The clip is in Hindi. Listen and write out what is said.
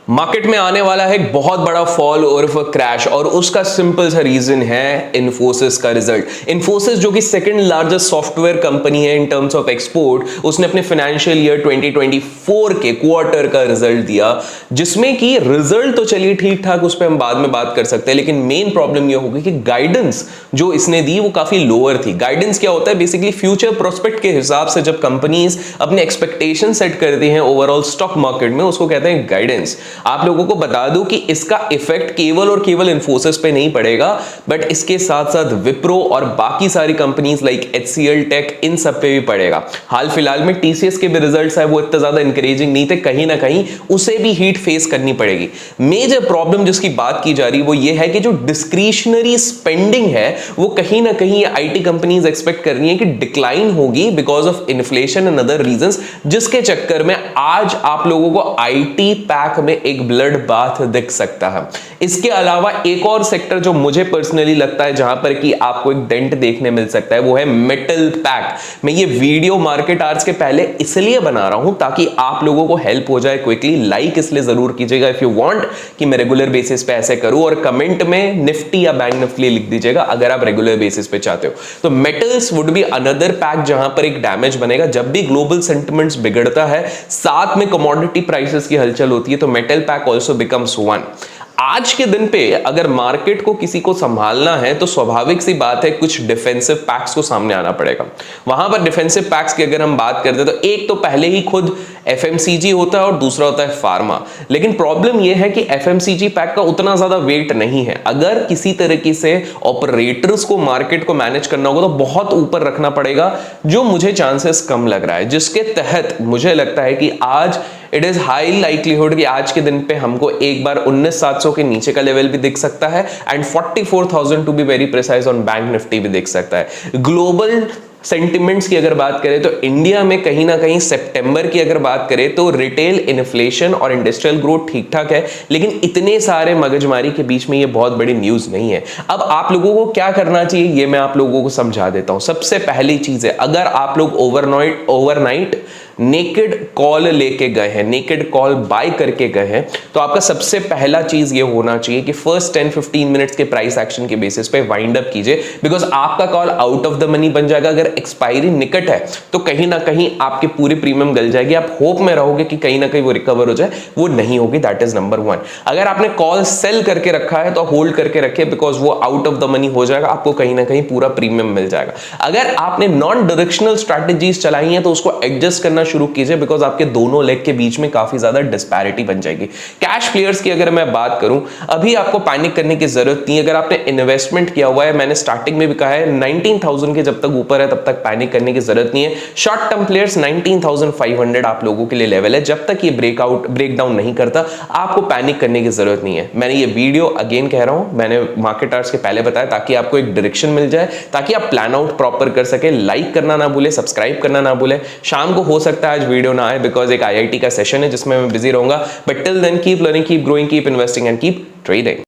मार्केट में आने वाला है एक बहुत बड़ा फॉल और क्रैश, और उसका सिंपल सा रीजन है इन्फोसिस का रिजल्ट। इन्फोसिस जो कि सेकंड लार्जेस्ट सॉफ्टवेयर कंपनी है इन टर्म्स ऑफ एक्सपोर्ट, उसने अपने फाइनेंशियल ईयर 2024 के क्वार्टर का रिजल्ट दिया, जिसमें कि रिजल्ट तो चलिए ठीक ठाक, उस पर हम बाद में बात कर सकते हैं, लेकिन मेन प्रॉब्लम यह होगी कि गाइडेंस जो इसने दी वो काफी लोअर थी। गाइडेंस क्या होता है? बेसिकली फ्यूचर प्रोस्पेक्ट के हिसाब से जब कंपनीज अपने एक्सपेक्टेशन सेट करती हैं ओवरऑल स्टॉक मार्केट में, उसको कहते हैं गाइडेंस। आप लोगों को बता दूं कि इसका इफेक्ट केवल और केवल इन्फोसिस पे नहीं पड़ेगा, बट इसके साथ साथ विप्रो और बाकी सारी कंपनीज लाइक HCL टेक, इन सब पे भी पड़ेगा। हाल फिलहाल में TCS के भी रिजल्ट्स है वो इतना ज्यादा इंकरेजिंग नहीं थे, कहीं ना कहीं उसे भी हीट फेस करनी पड़ेगी। मेजर प्रॉब्लम जिसकी बात की जा रही है वो ये है कि जो डिस्क्रिशनरी स्पेंडिंग है वो कहीं ना कहीं IT कंपनीज एक्सपेक्ट कर रही है कि डिक्लाइन होगी because of inflation and other reasons, जिसके चक्कर में आज आप लोगों को IT पैक में एक ब्लड बाथ दिख सकता है। इसके अलावा एक और सेक्टर जो मुझे पर्सनली लगता है जहां पर कि आपको एक डेंट देखने मिल सकता है वो है मेटल पैक। मैं ये वीडियो मार्केट आवर्स के पहले इसलिए बना रहा हूं ताकि आप लोगों को हेल्प हो जाए क्विकली। लाइक इसलिए जरूर कीजिएगा इफ यू वांट कि मैं रेगुलर बेसिस पे ऐसे करूं, और कमेंट में निफ्टी या बैंक निफ्टी लिख दीजिएगा अगर आप रेगुलर बेसिस पे चाहते हो। तो metals would be another pack जहां पर एक डैमेज बनेगा जब भी ग्लोबल सेंटिमेंट्स बिगड़ता है, साथ में कमोडिटी प्राइसेस की हलचल होती है, तो metal pack also becomes one. आज के दिन पे अगर मार्केट को किसी को संभालना है तो स्वाभाविक सी बात है कुछ डिफेंसिव पैक्स को सामने आना पड़ेगा। वहां पर डिफेंसिव पैक्स की अगर हम बात करते हैं तो एक तो पहले ही खुद FMCG होता है और दूसरा होता है फार्मा। लेकिन प्रॉब्लम यह है कि FMCG पैक का उतना ज्यादा वेट नहीं है। अगर किसी तरीके से ऑपरेटर्स को मार्केट को मैनेज करना होगा तो बहुत ऊपर रखना पड़ेगा, जो मुझे चांसेस कम लग रहा है, जिसके तहत मुझे लगता है कि आज इट इज हाई लाइकलीहुड कि आज के दिन पे हमको एक बार 19,700 के नीचे का लेवल भी दिख सकता है, and 44,000 to be very precise on Bank Nifty भी दिख सकता है। ग्लोबल सेंटिमेंट्स की अगर बात करें तो इंडिया में कहीं ना कहीं सितंबर की अगर बात करें तो रिटेल इन्फ्लेशन और इंडस्ट्रियल ग्रोथ ठीक ठाक है, लेकिन इतने सारे मगजमारी के बीच में ये बहुत बड़ी न्यूज नहीं है। अब आप लोगों को क्या करना चाहिए ये मैं आप लोगों को समझा देता हूं। सबसे पहली चीज है, अगर आप लोग ओवरनाइट नेकेड कॉल लेके गए हैं, नेकेड कॉल बाय करके गए हैं, तो आपका सबसे पहला चीज ये होना चाहिए कि फर्स्ट 10-15 मिनट्स के प्राइस एक्शन के बेसिस पे वाइंड अप कीजिए, बिकॉज आपका call out of the money बन जाएगा। अगर एक्सपायरी निकट है तो कहीं ना कहीं आपकी पूरी प्रीमियम गल जाएगी। आप होप में रहोगे कि कहीं ना कहीं वो रिकवर हो जाए, वो नहीं होगी। That is number one. अगर आपने कॉल सेल करके रखा है तो होल्ड करके रखिए, बिकॉज वो आउट ऑफ द मनी हो जाएगा, आपको कहीं ना कहीं पूरा प्रीमियम मिल जाएगा। अगर आपने नॉन डायरेक्शनल स्ट्रैटेजीज चलाई हैं तो उसको एडजस्ट करना शुरू कीजिए, बिकॉज आपके दोनों लेग के बीच में काफी ज्यादा डिस्पैरिटी बन जाएगी। कैश प्लेयर्स की अगर मैं बात करूं, अभी आपको पैनिक करने की जरूरत नहीं है। अगर आपने इन्वेस्टमेंट किया हुआ है, मैंने स्टार्टिंग में भी कहा है 19,000 के जब तक ऊपर है तब तक पैनिक करने की जरूरत नहीं है। शॉर्ट टर्म प्लेयर्स 19,500 आप लोगों के लिए लेवल है। जब तक ये ब्रेकडाउन नहीं करता आपको पैनिक करने की जरूरत नहीं है। मैंने ये वीडियो अगेन कह रहा हूं, मैंने मार्केट आवर्स के पहले बताया ताकि आपको एक डायरेक्शन मिल जाए, ताकि आप प्लान आउट प्रॉपर कर सके। लाइक करना ना भूले, सब्सक्राइब करना ना भूले। शाम को हो सकता है आज वीडियो ना आए बिकॉज एक IIT का सेशन है जिसमें मैं बिजी रहूंगा, but till then keep learning, keep growing, keep investing and keep trading.